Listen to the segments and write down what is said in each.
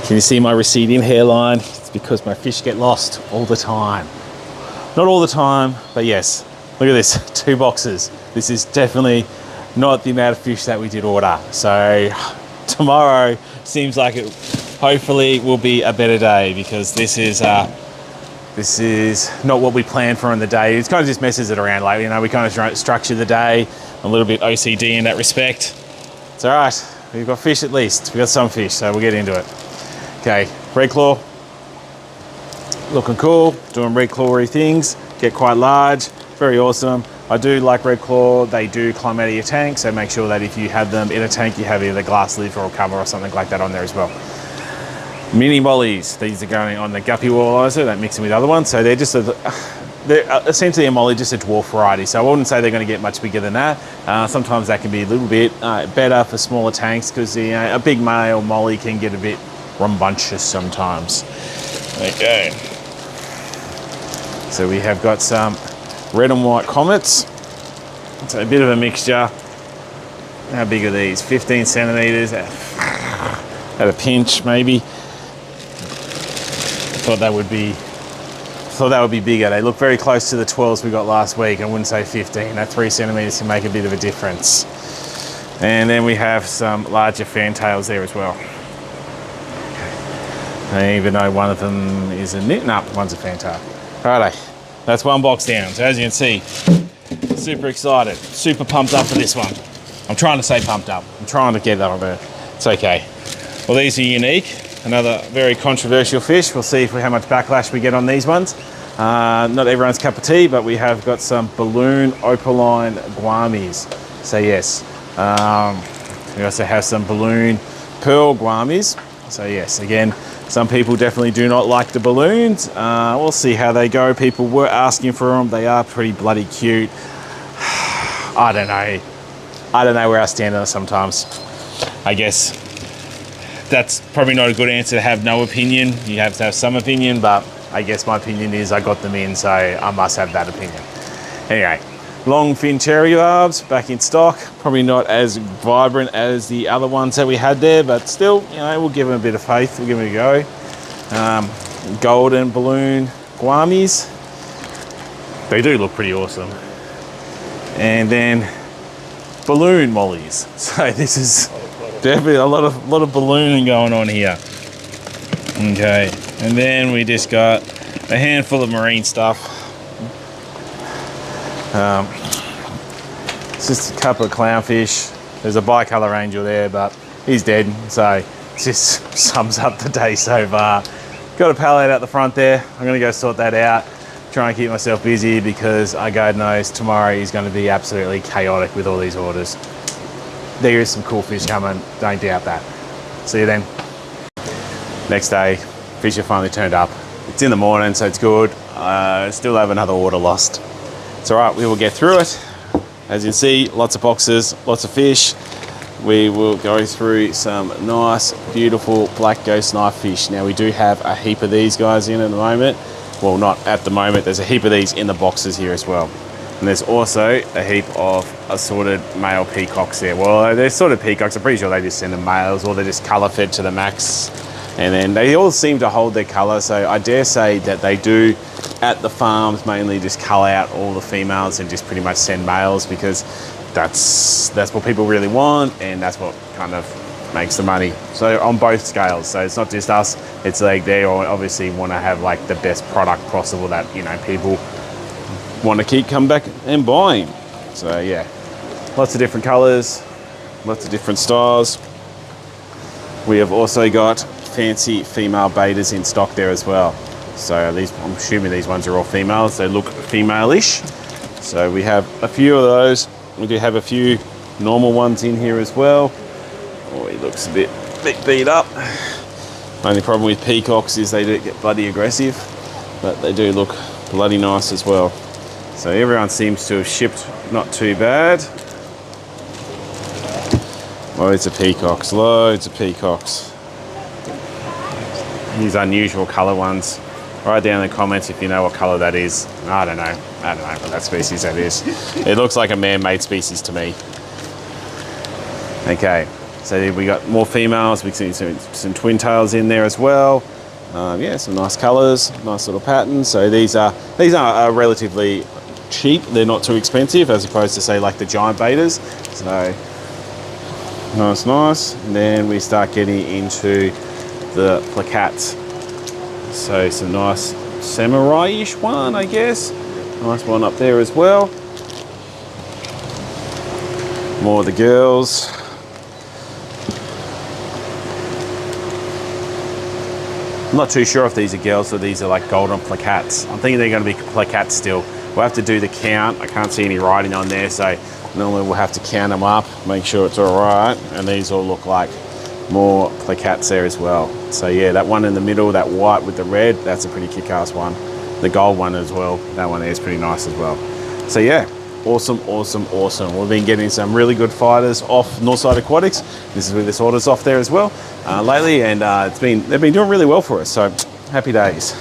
Can you see my receding hairline? It's because my fish get lost all the time. Not all the time, but yes. Look at this, 2 boxes. This is definitely not the amount of fish that we did order. So tomorrow seems like it hopefully will be a better day, because this is not what we planned for in the day. It kind of just messes it around. Like, you know, we kind of structure the day. I'm a little bit OCD in that respect. It's all right. We've got fish at least. We've got some fish, so we'll get into it. Okay, red claw. Looking cool, doing red clawy things. Get quite large, very awesome. I do like red claw. They do climb out of your tank, so make sure that if you have them in a tank, you have either a glass lid or a cover or something like that on there as well. Mini mollies. These are going on the guppy walleyes. Don't mix them with other ones. So they're just they're essentially a molly, just a dwarf variety. So I wouldn't say they're going to get much bigger than that. Sometimes that can be a little bit better for smaller tanks, because a big male molly can get a bit rambunctious sometimes. Okay. So we have got some red and white comets. It's a bit of a mixture. How big are these? 15 centimeters at a pinch, maybe. Thought that would be bigger. They look very close to the 12s we got last week. I wouldn't say 15. That 3 centimeters can make a bit of a difference. And then we have some larger fantails there as well. I even know one of them is a knit. No, one's a fantail. Righto, that's 1 box down. So as you can see, super excited, super pumped up for this one. I'm trying to say pumped up. I'm trying to get that on there. It's okay. Well, these are unique. Another very controversial fish. We'll see how much backlash we get on these ones. Not everyone's cup of tea, but we have got some balloon opaline guamis. So yes, we also have some balloon pearl guamis. So yes, again, some people definitely do not like the balloons. We'll see how they go. People were asking for them. They are pretty bloody cute. I don't know where I stand on it sometimes. I guess that's probably not a good answer to have no opinion. You have to have some opinion, but I guess my opinion is I got them in, so I must have that opinion. Anyway, long fin cherry barbs back in stock. Probably not as vibrant as the other ones that we had there, but still, you know, we'll give them a bit of faith. We'll give them a go. Golden balloon guamis. They do look pretty awesome. And then balloon mollies. So this is definitely a lot of ballooning going on here. Okay, and then we just got a handful of marine stuff. It's just a couple of clownfish. There's a bicolor angel there, but he's dead, so it just sums up the day so far. Got a pallet out the front there. I'm gonna go sort that out. Try and keep myself busy, because God knows tomorrow is going to be absolutely chaotic with all these orders. There is some cool fish coming, don't doubt that. See you then. Next day, fish have finally turned up. It's in the morning, so it's good. Still have another order lost. It's all right, we will get through it. As you can see, lots of boxes, lots of fish. We will go through some nice, beautiful black ghost knife fish. Now we do have a heap of these guys in at the moment. Well, not at the moment, there's a heap of these in the boxes here as well. And there's also a heap of assorted male peacocks there. Well, they're sort of peacocks. I'm pretty sure they just send them males, or they're just colour fed to the max. And then they all seem to hold their colour. So I dare say that they do at the farms mainly just cull out all the females and just pretty much send males, because that's what people really want, and that's what kind of makes the money. So on both scales. So it's not just us, it's like they obviously want to have like the best product possible that, you know, people want to keep coming back and buying. So yeah, lots of different colors, lots of different styles. We have also got fancy female betas in stock there as well. So these, I'm assuming these ones are all females. They look female-ish. So we have a few of those. We do have a few normal ones in here as well. Oh, he looks a bit beat up. Only problem with peacocks is they do get bloody aggressive, but they do look bloody nice as well. So everyone seems to have shipped not too bad. Loads of peacocks, loads of peacocks. These unusual colour ones. Write down in the comments if you know what colour that is. I don't know what that species that is. It looks like a man-made species to me. Okay, So we got more females. We can see some twin tails in there as well. Yeah, some nice colours, nice little patterns. So these are relatively cheap. They're not too expensive as opposed to say like the giant betas. So nice. And then we start getting into the Plecats. So some nice samurai-ish one, I guess. Nice one up there as well. More of the girls. I'm not too sure if these are girls or these are like golden Plecats. I'm thinking they're going to be Plecats still. We'll have to do the count. I can't see any writing on there, so normally we'll have to count them up, make sure it's all right. And these all look like more Plecats there as well. So yeah, that one in the middle, that white with the red, that's a pretty kick-ass one. The gold one as well, that one there is pretty nice as well. So yeah, awesome. We've been getting some really good fighters off Northside Aquatics. This is where this order's off there as well lately, and they've been doing really well for us, so happy days.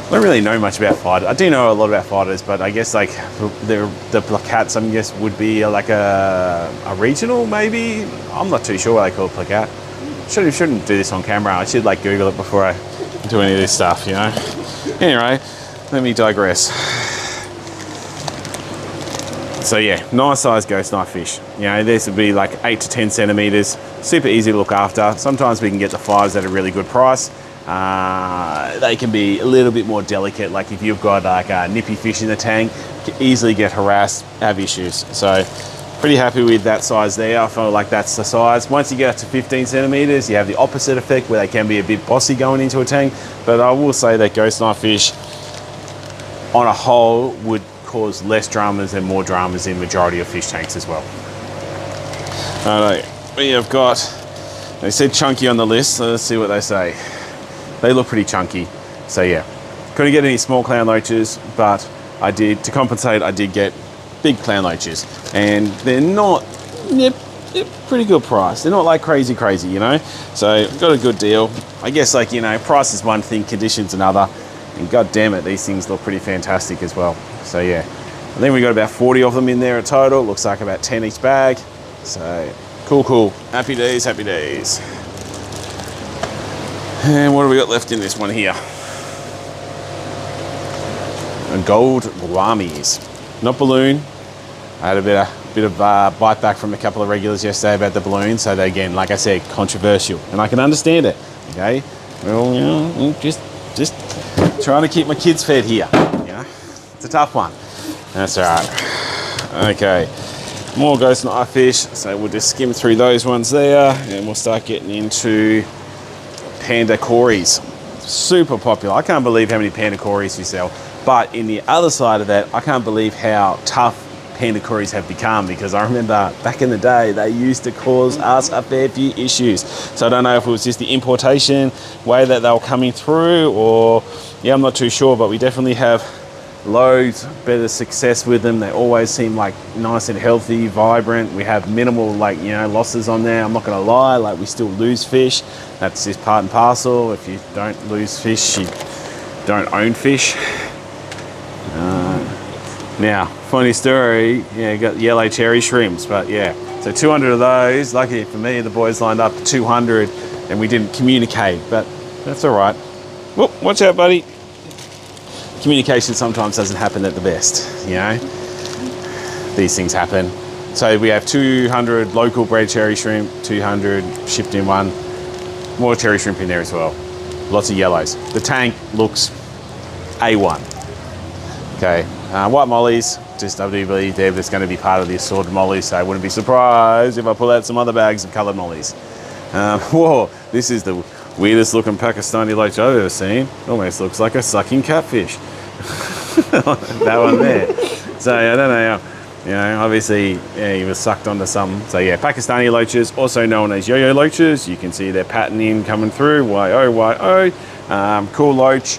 I don't really know much about fighters. I do know a lot about fighters, but I guess like the Plecats, I guess, would be like a regional maybe. I'm not too sure what they call a Plecat. Shouldn't do this on camera. I should like Google it before I do any of this stuff, you know. Anyway, let me digress. So yeah, nice sized ghost knife fish. You know, this would be like 8 to 10 centimeters, super easy to look after. Sometimes we can get the 5s at a really good price. They can be a little bit more delicate. Like if you've got like a nippy fish in the tank, you can easily get harassed, have issues. So pretty happy with that size there. I feel like that's the size. Once you get up to 15 centimeters, you have the opposite effect where they can be a bit bossy going into a tank. But I will say that ghost knife fish on a whole would cause less dramas and more dramas in majority of fish tanks as well. Alright, we have got, they said chunky on the list, so let's see what they say. They look pretty chunky. So yeah, couldn't get any small clown loaches, but I did, to compensate, I did get big clown loaches. And they're pretty good price. They're not like crazy, you know? So got a good deal. I guess like, you know, price is one thing, conditions another. And god damn it, these things look pretty fantastic as well. So yeah, I think we got about 40 of them in there in total. Looks like about 10 each bag. So cool. Happy days. And what do we got left in this one here? Gold guamis, not balloon. I had a bit of bite back from a couple of regulars yesterday about the balloon. So they, again, like I said, controversial, and I can understand it. Okay, well, you know, just trying to keep my kids fed here. You know, it's a tough one. That's all right. Okay, more ghost knife fish. So we'll just skim through those ones there, and we'll start getting into panda cories. Super popular. I can't believe how many panda cories we sell. But in the other side of that, I can't believe how tough panda cories have become, because I remember back in the day, they used to cause us a fair few issues. So I don't know if it was just the importation way that they were coming through, or yeah, I'm not too sure, but we definitely have loads better success with them. They always seem like nice and healthy, vibrant. We have minimal, like, you know, losses on there. I'm not gonna lie, like, we still lose fish. That's just part and parcel. If you don't lose fish, you don't own fish. Now, funny story, yeah, you got yellow cherry shrimps, but yeah, so 200 of those. Lucky for me, the boys lined up 200 and we didn't communicate, but that's all right. Whoop, watch out, buddy. Communication sometimes doesn't happen at the best, you know? These things happen. So we have 200 local bred cherry shrimp, 200 shipped in one, more cherry shrimp in there as well. Lots of yellows. The tank looks A1. Okay. White mollies, just I do believe that's going to be part of the assorted mollies, so I wouldn't be surprised if I pull out some other bags of coloured mollies. Whoa, this is the weirdest looking Pakistani loach I've ever seen. Almost looks like a sucking catfish. That one there. So I don't know, you know, obviously yeah, he was sucked onto something. So yeah, Pakistani loaches, also known as yo-yo loaches. You can see their patterning coming through, Y-O. Cool loach.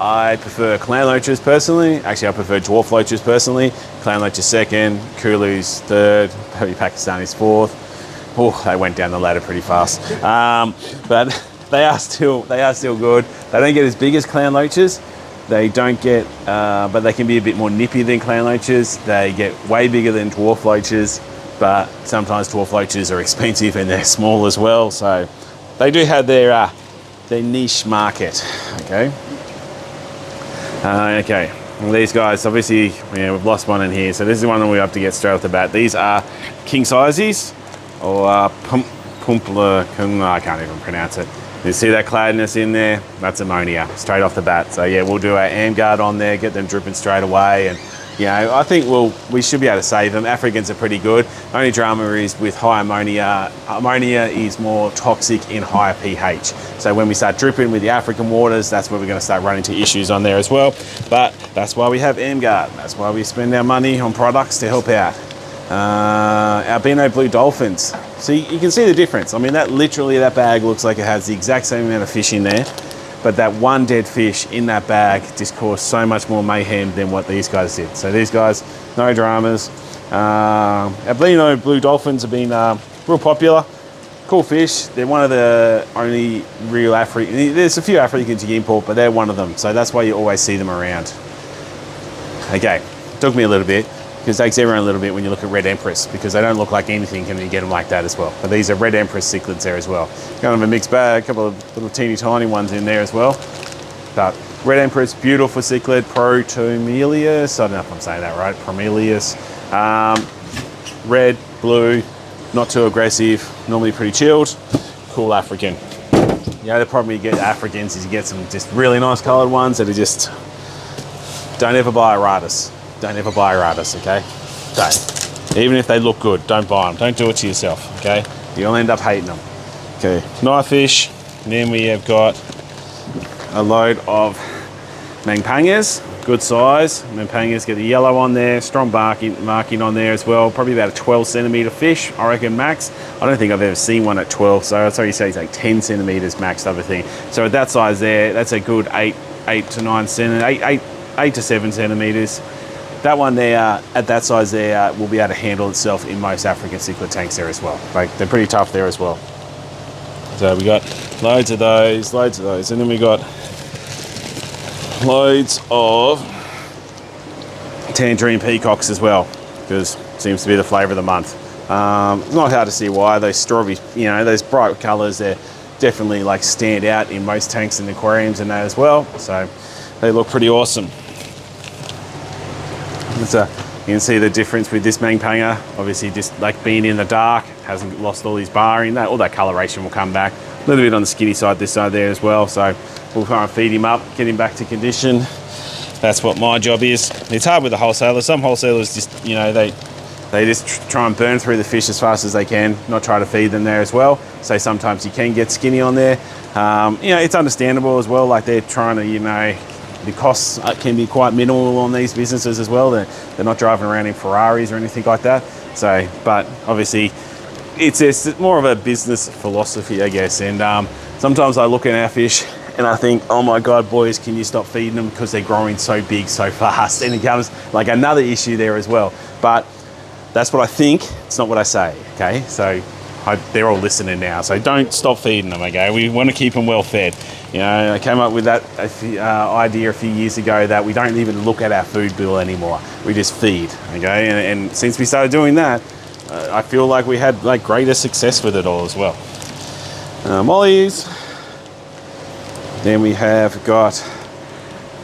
I prefer clown loaches personally. Actually, I prefer dwarf loaches personally. Clown loaches second, Kulu's third, maybe Pakistani's fourth. Oh, they went down the ladder pretty fast. But they are still good. They don't get as big as clown loaches. They don't get, but they can be a bit more nippy than clown loaches. They get way bigger than dwarf loaches. but sometimes dwarf loaches are expensive and they're small as well. So they do have their niche market. Okay. Okay. Well, these guys, obviously, yeah, we've lost one in here. So this is one that we have to get straight off the bat. These are king sizes, or pumpla, I can't even pronounce it. You see that cloudiness in there? That's ammonia, straight off the bat. So yeah, we'll do our am guard on there, get them dripping straight away, and you know, I think we should be able to save them. Africans are pretty good. Only drama is with high ammonia. Ammonia is more toxic in higher pH. So when we start dripping with the African waters, that's where we're going to start running into issues on there as well. But that's why we have AmGuard. That's why we spend our money on products to help out. Albino blue dolphins. So you can see the difference. I mean, that bag looks like it has the exact same amount of fish in there. But that one dead fish in that bag just caused so much more mayhem than what these guys did. So these guys, no dramas. Albino blue dolphins have been real popular. Cool fish. They're one of the only real African. There's a few Africans you can import, but they're one of them. So that's why you always see them around. Okay, took me a little bit, because it takes everyone a little bit when you look at Red Empress, because they don't look like anything and you get them like that as well. But these are Red Empress cichlids there as well. Kind of a mixed bag, a couple of little teeny tiny ones in there as well. But Red Empress, beautiful cichlid, Promelius, I don't know if I'm saying that right, Promelius. Red, blue, not too aggressive, normally pretty chilled, cool African. You know, the problem you get Africans is you get some just really nice coloured ones that are just, don't ever buy a Radis. Don't ever buy a Radis, okay? Don't. Even if they look good, don't buy them. Don't do it to yourself, okay? You'll end up hating them. Okay, knife fish. And then we have got a load of Mangpangas, good size. Mangpangas get the yellow on there, strong marking on there as well. Probably about a 12 centimetre fish, I reckon max. I don't think I've ever seen one at 12, so I'd sorry say it's like 10 centimetres max type of thing. So at that size there, that's a good 8 to 7 centimetres. That one there, at that size there, will be able to handle itself in most African cichlid tanks there as well. Like, they're pretty tough there as well. So we got loads of those. And then we got loads of tangerine peacocks as well, because it seems to be the flavour of the month. It's not hard to see why. Those strawberry, you know, those bright colours, they're definitely like stand out in most tanks and aquariums and that as well. So they look pretty awesome. You can see the difference with this Mangpanga. Obviously, just like being in the dark, hasn't lost all his barring. All that coloration will come back. A little bit on the skinny side, this side there as well. So we'll try and feed him up, get him back to condition. That's what my job is. It's hard with the wholesalers. Some wholesalers just, you know, they just try and burn through the fish as fast as they can, not try to feed them there as well. So sometimes you can get skinny on there. You know, it's understandable as well. Like they're trying to, you know, the costs can be quite minimal on these businesses as well. They're not driving around in Ferraris or anything like that. So, but obviously it's more of a business philosophy, I guess. And sometimes I look at our fish and I think, oh my God, boys, can you stop feeding them because they're growing so big so fast? And it becomes like another issue there as well. But that's what I think. It's not what I say, okay? So they're all listening now. So don't stop feeding them, okay? We want to keep them well fed. You know, I came up with that idea a few years ago that we don't even look at our food bill anymore. We just feed, okay? And since we started doing that, I feel like we had like greater success with it all as well. Mollies. Then we have got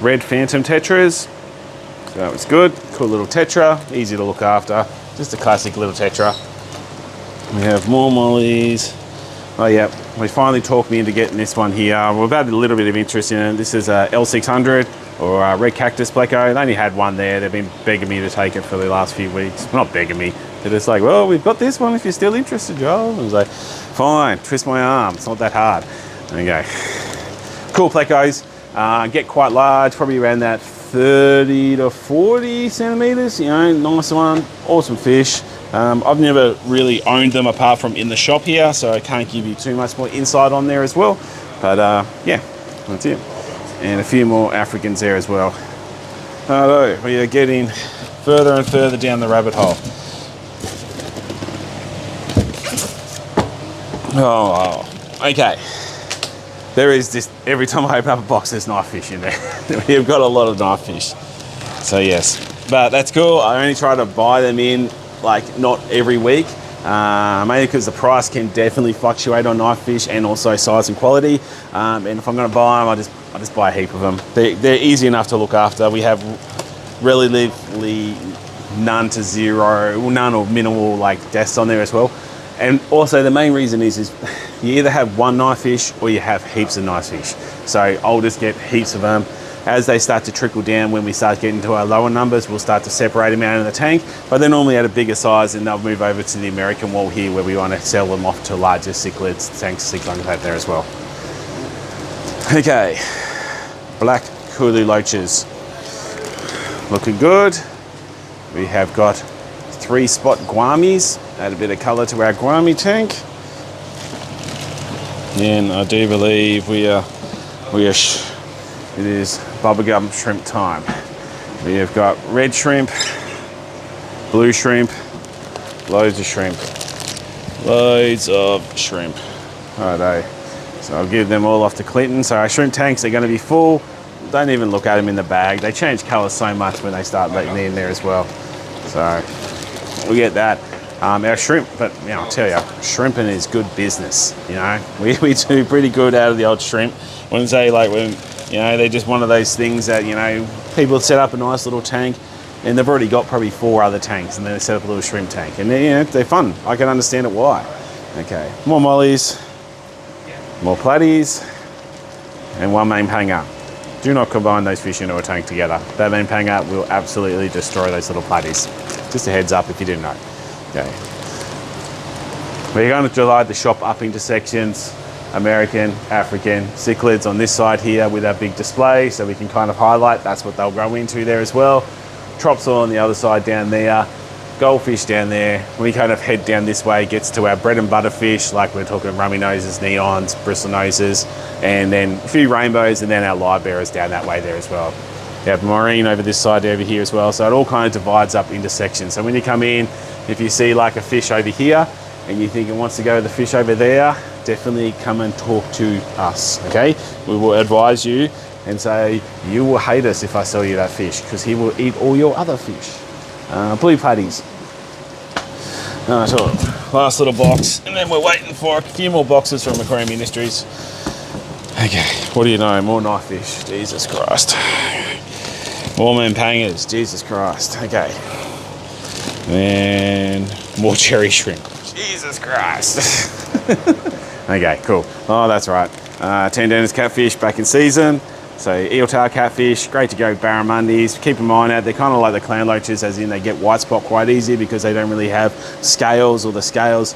red phantom tetras. So it's good. Cool little tetra. Easy to look after. Just a classic little tetra. We have more mollies. Oh yeah, we finally talked me into getting this one here. We've had a little bit of interest in it. This is a L600 or red cactus pleco. They only had one there. They've been begging me to take it for the last few weeks. Not begging me. They're just like, well, we've got this one if you're still interested, Joel. I was like, fine, twist my arm. It's not that hard. Okay. Cool plecos. Get quite large, probably around that 30 to 40 centimeters. You know, nice one. Awesome fish. I've never really owned them apart from in the shop here, so I can't give you too much more insight on there as well. But yeah, that's it. And a few more Africans there as well. Although we are getting further and further down the rabbit hole. Oh, okay. There is just, every time I open up a box, there's knife fish in there. We've got a lot of knife fish. So yes, but that's cool. I only try to buy them in like not every week. Mainly because the price can definitely fluctuate on knife fish and also size and quality. And if I'm going to buy them, I just buy a heap of them. They're easy enough to look after. We have relatively none or minimal like deaths on there as well. And also the main reason is you either have one knife fish or you have heaps of knife fish. So I'll just get heaps of them. As they start to trickle down, when we start getting to our lower numbers, we'll start to separate them out in the tank, but they're normally at a bigger size and they'll move over to the American wall here where we want to sell them off to larger cichlids, tanks, things like that there as well. Okay, black Kulu loaches. Looking good. We have got 3-spot guamis, add a bit of color to our guami tank. And I do believe it is bubblegum shrimp time. We have got red shrimp, blue shrimp, loads of shrimp. Loads of shrimp. Righto. So I'll give them all off to Clinton. So our shrimp tanks are going to be full. Don't even look at them in the bag. They change colour so much when they start letting in there as well. So we get that. Our shrimp, but you know, I'll tell you, shrimping is good business. You know, we do pretty good out of the old shrimp. When say like when, you know, they're just one of those things that, you know, people set up a nice little tank and they've already got probably 4 other tanks and then they set up a little shrimp tank and you know, they're fun. I can understand it why. Okay, more mollies, more platties, and one main panger. Do not combine those fish into a tank together. That main panger will absolutely destroy those little platties. Just a heads up if you didn't know. Okay. We're going to divide the shop up into sections. American, African, cichlids on this side here with our big display, so we can kind of highlight that's what they'll grow into there as well. Tropsail on the other side down there, goldfish down there. When we kind of head down this way, it gets to our bread and butter fish, like we're talking rummy noses, neons, bristle noses, and then a few rainbows, and then our live bearers down that way there as well. We have marine over this side over here as well, so it all kind of divides up into sections. So when you come in, if you see like a fish over here and you think it wants to go to the fish over there, definitely come and talk to us, okay? We will advise you and say, you will hate us if I sell you that fish because he will eat all your other fish. Blue patties. So last little box, and then we're waiting for a few more boxes from Aquarium Industries. Okay, what do you know? More knife fish, Jesus Christ. More main pangers, Jesus Christ. Okay. And more cherry shrimp, Jesus Christ. Okay, cool. Oh, that's right. Tandanus catfish back in season. So eel tail catfish, great to go barramundies. Keep in mind that they're kind of like the clown loaches, as in they get white spot quite easy because they don't really have scales, or the scales.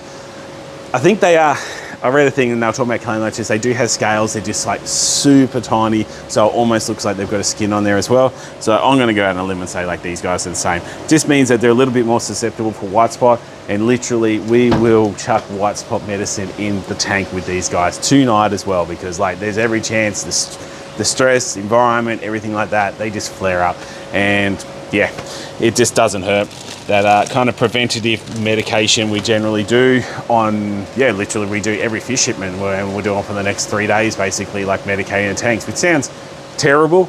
I think they are, I read a thing and they were talking about clown loaches, they do have scales, they're just like super tiny, so it almost looks like they've got a skin on there as well. So I'm gonna go out on a limb and say like these guys are the same. Just means that they're a little bit more susceptible for white spot, and literally we will chuck white spot medicine in the tank with these guys tonight as well, because like there's every chance the stress, environment, everything like that, they just flare up. And yeah, it just doesn't hurt. That kind of preventative medication we generally do on, yeah, literally we do every fish shipment, and we'll do it for the next 3 days, basically, like medicating the tanks, which sounds terrible,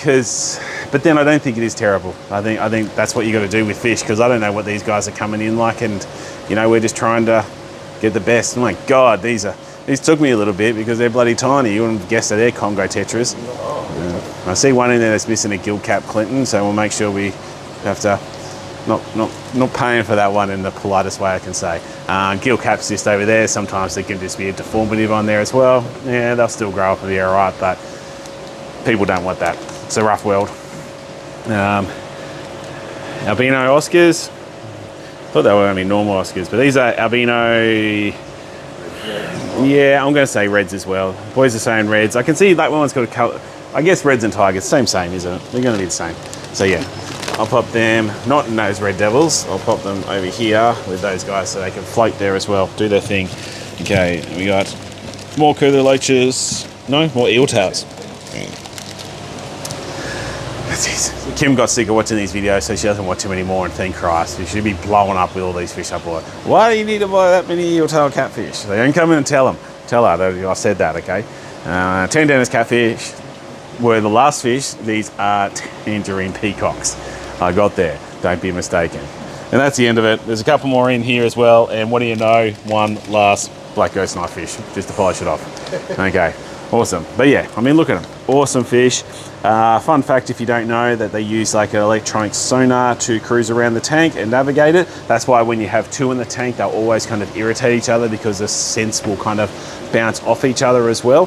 but then I don't think it is terrible. I think that's what you got to do with fish, because I don't know what these guys are coming in like, and you know, we're just trying to get the best. Oh my God, these took me a little bit because they're bloody tiny. You wouldn't guess that they're Congo tetras. I see one in there that's missing a gill cap, Clinton, so we'll make sure we have to not paying for that one in the politest way I can say. Gill caps just over there. Sometimes there can just be a deformative on there as well. Yeah, they'll still grow up and be all right, but people don't want that. It's a rough world. Albino Oscars. I thought they were only normal Oscars, but these are albino. Yeah, I'm going to say reds as well. Boys are saying reds. I can see that one's got a color. I guess reds and tigers, same, isn't it? They're going to be the same. So yeah, I'll pop them, not in those red devils, I'll pop them over here with those guys so they can float there as well, do their thing. Okay, we got more Kulu loaches, no, more eel tails. Kim got sick of watching these videos, so she doesn't watch them anymore, and thank Christ. She should be blowing up with all these fish I bought. Why do you need to buy that many eel tail catfish? They don't come in and tell her that I said that, okay? Tandanus catfish were the last fish. These are tangerine peacocks. I got there, don't be mistaken. And that's the end of it. There's a couple more in here as well. And what do you know? One last black ghost knifefish, just to polish it off. Okay, awesome. But yeah, I mean, look at them. Awesome fish. Fun fact, if you don't know, that they use like an electronic sonar to cruise around the tank and navigate it. That's why when you have two in the tank, they'll always kind of irritate each other because the scents will kind of bounce off each other as well.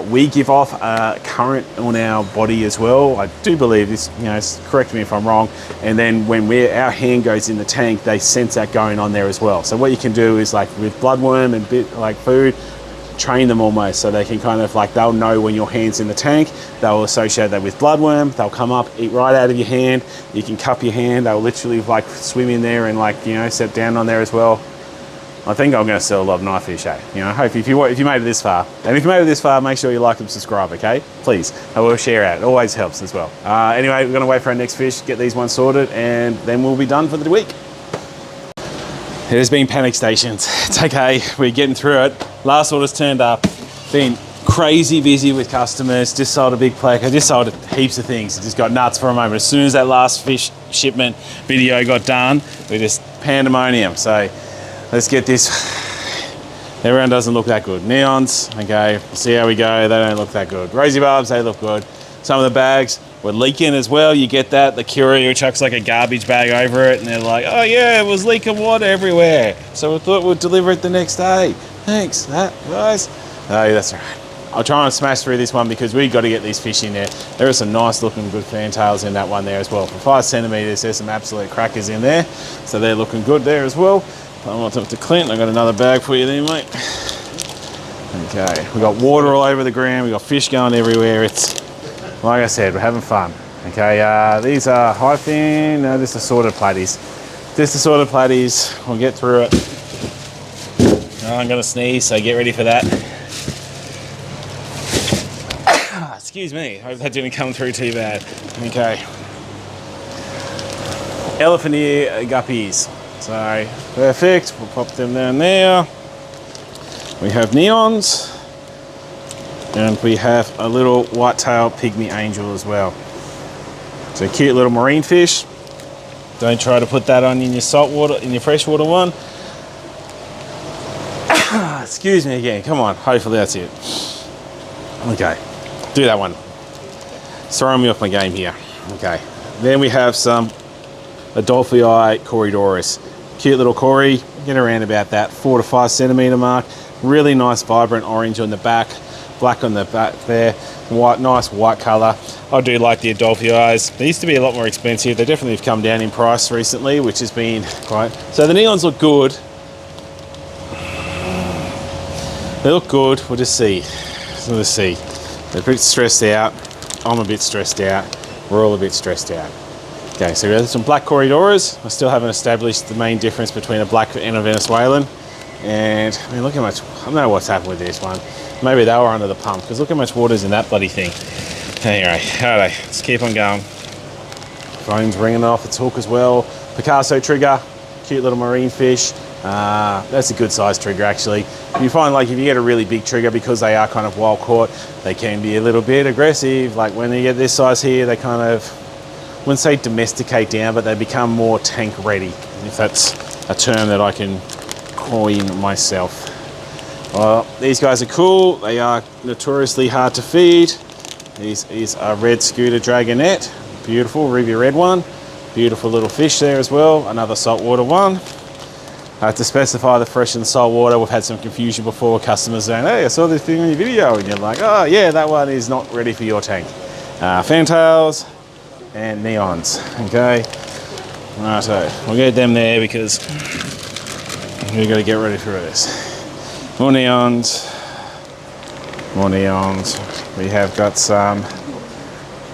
We give off a current on our body as well. I do believe this, you know, correct me if I'm wrong. And then when our hand goes in the tank, they sense that going on there as well. So what you can do is like with bloodworm and bit like food, train them almost so they can kind of like, they'll know when your hand's in the tank, they'll associate that with bloodworm, they'll come up, eat right out of your hand, you can cup your hand, they'll literally like swim in there and like, you know, set down on there as well. I think I'm going to sell a lot of knife fish, eh? You know, hope if you made it this far, and if you made it this far, make sure you like and subscribe, okay? Please, I will share out, it always helps as well. Anyway, we're going to wait for our next fish, get these ones sorted, and then we'll be done for the week. It has been panic stations. It's okay, we're getting through it. Last order's turned up, been crazy busy with customers, just sold a big Pleco, just sold heaps of things. Just got nuts for a moment. As soon as that last fish shipment video got done, we just pandemonium. So let's get this. Everyone doesn't look that good. Neons, okay, we'll see how we go. They don't look that good. Rosy barbs, they look good. Some of the bags were leaking as well. You get that, the courier chucks like a garbage bag over it and they're like, oh yeah, it was leaking water everywhere. So we thought we'd deliver it the next day. Thanks, guys. Oh, that's all right. I'll try and smash through this one because we've got to get these fish in there. There are some nice looking good fantails in that one there as well. For 5 centimeters, there's some absolute crackers in there. So they're looking good there as well. I'm on top to Clint. I've got another bag for you there, mate. Okay, we've got water all over the ground. We've got fish going everywhere. It's, like I said, we're having fun. Okay, these are high fin. No, this is assorted platies. Just assorted platies. We'll get through it. Oh, I'm going to sneeze, so get ready for that. Excuse me, hope that didn't come through too bad. Okay. Elephant ear guppies. So, perfect. We'll pop them down there. We have neons. And we have a little white-tailed pygmy angel as well. So cute little marine fish. Don't try to put that on in your saltwater, in your freshwater one. Excuse me again, come on, hopefully that's it. Okay, do that one. It's throwing me off my game here. Okay, then we have some Adolphii Corydoris. Cute little Cory, get around about that 4 to 5 centimeter mark. Really nice vibrant orange on the back, black on the back there, white, nice white color. I do like the Adolphii. They used to be a lot more expensive. They definitely have come down in price recently, which has been quite, so the neons look good. They look good, we'll just see. So let's see. They're a bit stressed out. I'm a bit stressed out. We're all a bit stressed out. Okay, so we have some black Corydoras. I still haven't established the main difference between a black and a Venezuelan. And I mean, look how much, I don't know what's happened with this one. Maybe they were under the pump, because look how much water's in that bloody thing. Anyway, alright, let's keep on going. Phone's ringing off its hook as well. Picasso trigger, cute little marine fish. That's a good size trigger actually. You find like if you get a really big trigger, because they are kind of wild caught, they can be a little bit aggressive. Like when you get this size here, they kind of, I wouldn't say domesticate down, but they become more tank ready, if that's a term that I can coin myself. Well, these guys are cool. They are notoriously hard to feed. This is a red scooter dragonette. Beautiful ruby red one. Beautiful little fish there as well. Another saltwater one. I have to specify the fresh and saltwater. We've had some confusion before. Customers saying, hey, I saw this thing on your video. And you're like, oh yeah, that one is not ready for your tank. Fantails and neons, okay? Right, so we'll get them there because we've got to get ready for this. More neons, more neons. We have got some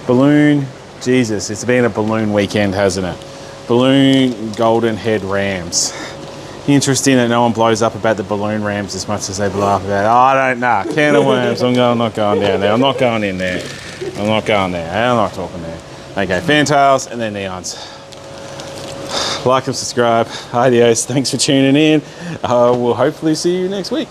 balloon. Jesus, it's been a balloon weekend, hasn't it? Balloon golden head rams. Interesting that no one blows up about the balloon rams as much as they blow up about, oh, I don't know, can of worms. I'm not going down there. I'm not going in there. I'm not going there. I'm not talking there. Okay, fantails and then neons. Like and subscribe. Adios. Thanks for tuning in. We'll hopefully see you next week.